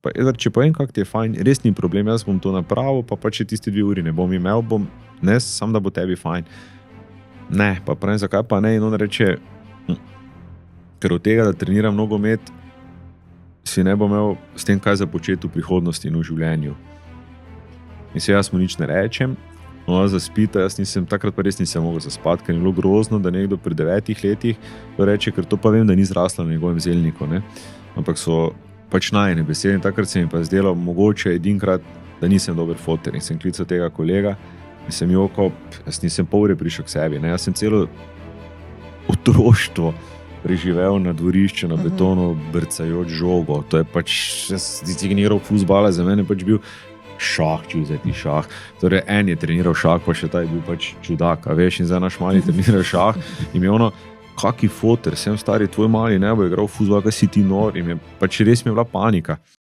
Pa, če povem, kako ti je fajn, res ni problem, jaz bom to napravil, pa če tisti 2 uri ne bom imel, ne, sam da bo tebi fajn. Ne, pa pravim, zakaj pa ne, in on reče, ker od tega, da treniram nogomet, si ne bom imel s tem kaj započeti v prihodnosti in v življenju. In se jaz mu nič ne rečem, ona zaspita, takrat pa res nisem mogel zaspati, ker je bilo grozno, da nekdo pri 9 letih reče, ker to pa vem, da ni zrasla na njegovem zelniku, ne. Ampak so pač najine besede in takrat se mi pa zdelo mogoče edinkrat, da nisem dober foter in sem klical tega kolega in sem jokal, jaz nisem pol ure prišel k sebi, ne, jaz sem celo otroštvo preživel na dvorišču, na betonu, brcajoč žogo, to je pač, jaz igniral fuzbala, za mene pač bil šah, čuzeti šah. Torej, en je treniral šah, pa še ta je bil pač čudak, a veš, in zdaj naš mali treniral šah in mi je ono, kaki foter, sem stari, tvoj mali ne bo igral fuzbala, kaj si ti nor, in pač res mi je bila panika.